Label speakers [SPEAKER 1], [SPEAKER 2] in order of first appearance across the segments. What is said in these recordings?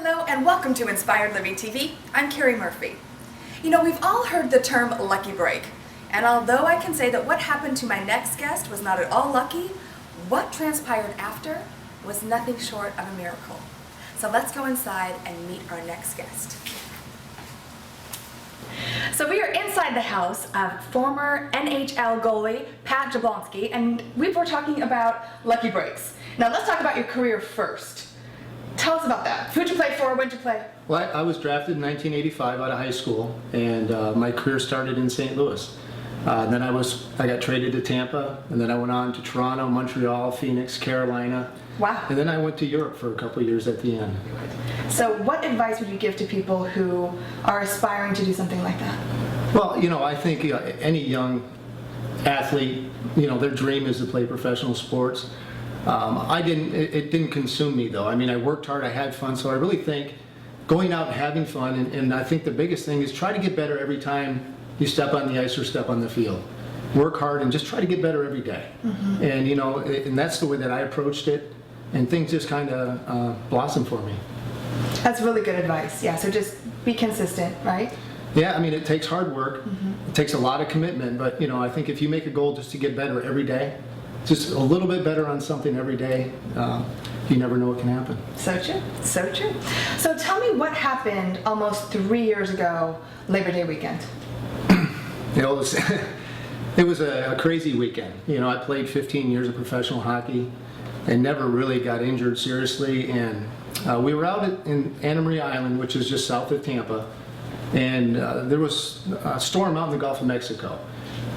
[SPEAKER 1] Hello and welcome to Inspired Living TV. I'm Keri Murphy. You know, we've all heard the term lucky break. And although I can say that what happened to my next guest was not at all lucky, what transpired after was nothing short of a miracle. So let's go inside and meet our next guest. So we are inside the house of former NHL goalie Pat Jablonski, and we were talking about lucky breaks. Now let's talk about your career first. Tell us about that. Who'd you play for? When'd you play?
[SPEAKER 2] Well, I was drafted in 1985 out of high school, and my career started in St. Louis. Then I got traded to Tampa, and then I went on to Toronto, Montreal, Phoenix, Carolina.
[SPEAKER 1] Wow.
[SPEAKER 2] And then I went to Europe for a couple of years at the end.
[SPEAKER 1] So what advice would you give to people who are aspiring to do something like that?
[SPEAKER 2] Well, you know, I think any young athlete, you know, their dream is to play professional sports. It didn't consume me though. I mean, I worked hard, I had fun, so I really think going out and having fun, and I think the biggest thing is try to get better every time you step on the ice or step on the field. Work hard and just try to get better every day. Mm-hmm. And you know, and that's the way that I approached it, and things just kind of blossomed for me.
[SPEAKER 1] That's really good advice. Yeah, so just be consistent, right?
[SPEAKER 2] Yeah, I mean, it takes hard work. Mm-hmm. It takes a lot of commitment, but you know, I think if you make a goal just to get better every day, just a little bit better on something every day, you never know what can happen.
[SPEAKER 1] So true, so true. So tell me what happened almost 3 years ago, Labor Day weekend.
[SPEAKER 2] You know, it was a crazy weekend. You know, I played 15 years of professional hockey and never really got injured seriously. And we were out in Anna Maria Island, which is just south of Tampa, and there was a storm out in the Gulf of Mexico.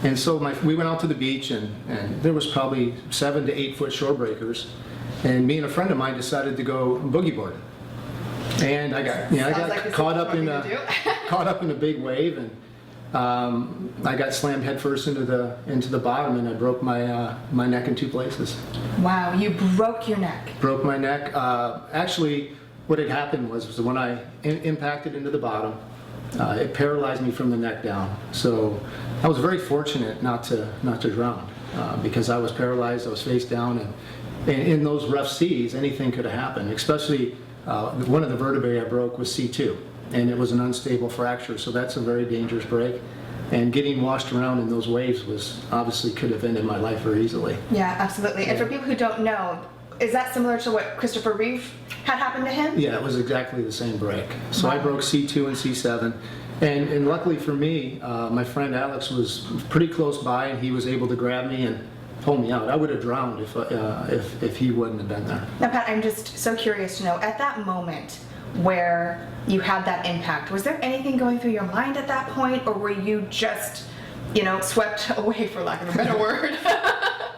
[SPEAKER 2] And so we went out to the beach, and there was probably 7 to 8 foot shore breakers. And me and a friend of mine decided to go boogie boarding. And I got caught up in a big wave, and I got slammed headfirst into the bottom, and I broke my neck in 2 places.
[SPEAKER 1] Wow, you broke your neck.
[SPEAKER 2] Broke my neck. Actually, what had happened was when I impacted into the bottom, it paralyzed me from the neck down. So I was very fortunate not to drown because I was paralyzed. I was face down, and in those rough seas, anything could have happened. Especially one of the vertebrae I broke was C2, and it was an unstable fracture. So that's a very dangerous break. And getting washed around in those waves could have ended my life very easily.
[SPEAKER 1] Yeah, absolutely. And for people who don't know, is that similar to what Christopher Reeve had happened to him?
[SPEAKER 2] Yeah, it was exactly the same break. So
[SPEAKER 1] wow.
[SPEAKER 2] I broke C2 and C7, and luckily for me, my friend Alex was pretty close by, and he was able to grab me and pull me out. I would have drowned if he wouldn't have been there.
[SPEAKER 1] Now, Pat, I'm just so curious to know, at that moment where you had that impact, was there anything going through your mind at that point, or were you just, you know, swept away, for lack of a better word?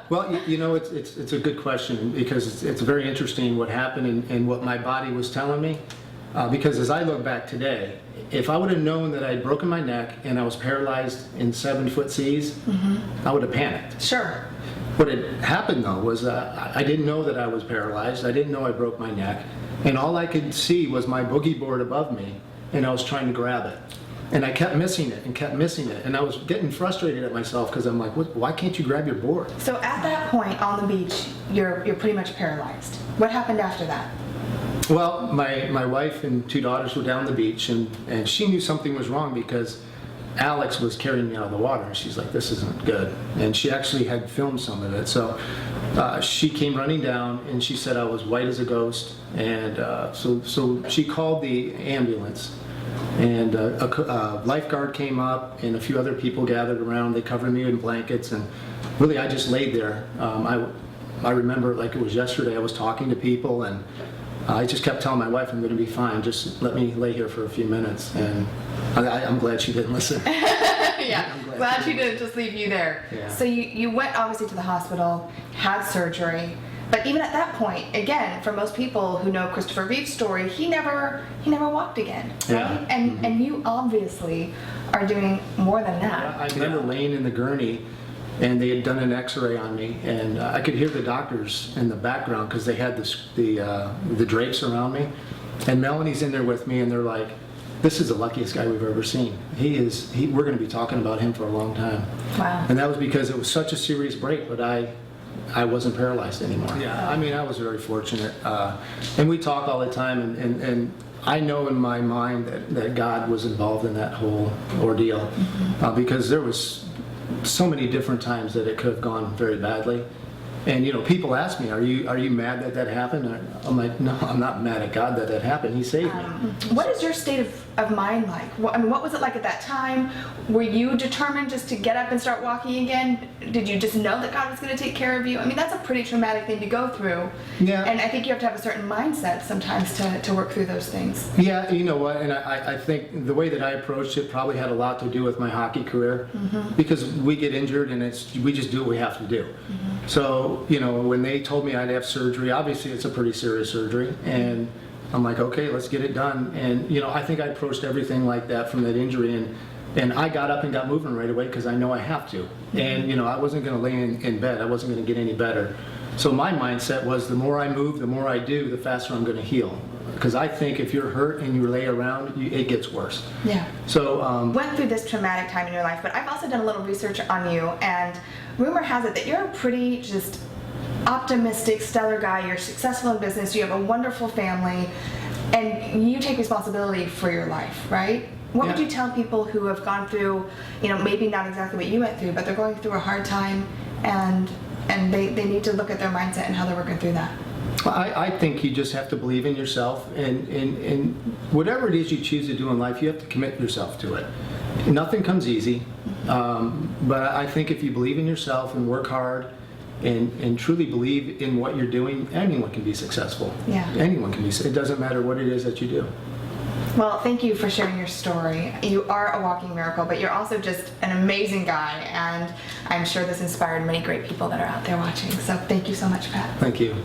[SPEAKER 2] Well, you know, it's a good question because it's very interesting what happened and what my body was telling me. Because as I look back today, if I would have known that I'd broken my neck and I was paralyzed in 7 foot seas, mm-hmm. I would have panicked.
[SPEAKER 1] Sure.
[SPEAKER 2] What had happened though was I didn't know that I was paralyzed. I didn't know I broke my neck, and all I could see was my boogie board above me, and I was trying to grab it. And I kept missing it and kept missing it. And I was getting frustrated at myself because I'm like, why can't you grab your board?
[SPEAKER 1] So at that point on the beach, you're pretty much paralyzed. What happened after that?
[SPEAKER 2] Well, my wife and 2 daughters were down the beach, and she knew something was wrong because Alex was carrying me out of the water. And she's like, this isn't good. And she actually had filmed some of it. So she came running down, and she said I was white as a ghost. And so she called the ambulance. And a lifeguard came up, and a few other people gathered around. They covered me in blankets, and really I just laid there. I remember like it was yesterday. I was talking to people, and I just kept telling my wife, I'm going to be fine. Just let me lay here for a few minutes. And I'm glad she didn't listen.
[SPEAKER 1] Yeah, glad she didn't just leave you there.
[SPEAKER 2] Yeah.
[SPEAKER 1] So you went obviously to the hospital, had surgery. But even at that point, again, for most people who know Christopher Reeve's story, he never walked again, right?
[SPEAKER 2] Yeah.
[SPEAKER 1] And you obviously are doing more than that.
[SPEAKER 2] Yeah, I remember laying in the gurney, and they had done an X-ray on me, and I could hear the doctors in the background because they had the drapes around me. And Melanie's in there with me, and they're like, "This is the luckiest guy we've ever seen. We're going to be talking about him for a long time."
[SPEAKER 1] Wow.
[SPEAKER 2] And that was because it was such a serious break, but I wasn't paralyzed anymore. Yeah, I mean, I was very fortunate. And we talk all the time, and I know in my mind that God was involved in that whole ordeal, because there was so many different times that it could have gone very badly. And people ask me, are you mad that happened? I'm like, no, I'm not mad at God that happened. He saved me.
[SPEAKER 3] What is your state of mind like? What was it like at that time? Were you determined just to get up and start walking again? Did you just know that God was going to take care of you? That's a pretty traumatic thing to go through.
[SPEAKER 2] Yeah.
[SPEAKER 3] And I think you have to have a certain mindset sometimes to work through those things.
[SPEAKER 2] Yeah, you know what, and I think the way that I approached it probably had a lot to do with my hockey career, because we get injured and we just do what we have to do. So, when they told me I'd have surgery, obviously it's a pretty serious surgery, and I'm like, okay, let's get it done. And, I think I approached everything like that from that injury, and I got up and got moving right away because I know I have to. And, I wasn't going to lay in bed. I wasn't going to get any better. So my mindset was the more I move, the more I do, the faster I'm going to heal. Because I think if you're hurt and you lay around, it gets worse.
[SPEAKER 3] Yeah.
[SPEAKER 2] So
[SPEAKER 3] went through this traumatic time in your life, but I've also done a little research on you, and rumor has it that you're a pretty just optimistic, stellar guy. You're successful in business. You have a wonderful family, and you take responsibility for your life, right? What would you tell people who have gone through, maybe not exactly what you went through, but they're going through a hard time, and they need to look at their mindset and how they're working through that?
[SPEAKER 2] I think you just have to believe in yourself, and whatever it is you choose to do in life, you have to commit yourself to it. Nothing comes easy, but I think if you believe in yourself and work hard and truly believe in what you're doing, anyone can be successful.
[SPEAKER 3] Yeah.
[SPEAKER 2] Anyone can be. It doesn't matter what it is that you do.
[SPEAKER 3] Well, thank you for sharing your story. You are a walking miracle, but you're also just an amazing guy, and I'm sure this inspired many great people that are out there watching. So thank you so much, Pat.
[SPEAKER 2] Thank you.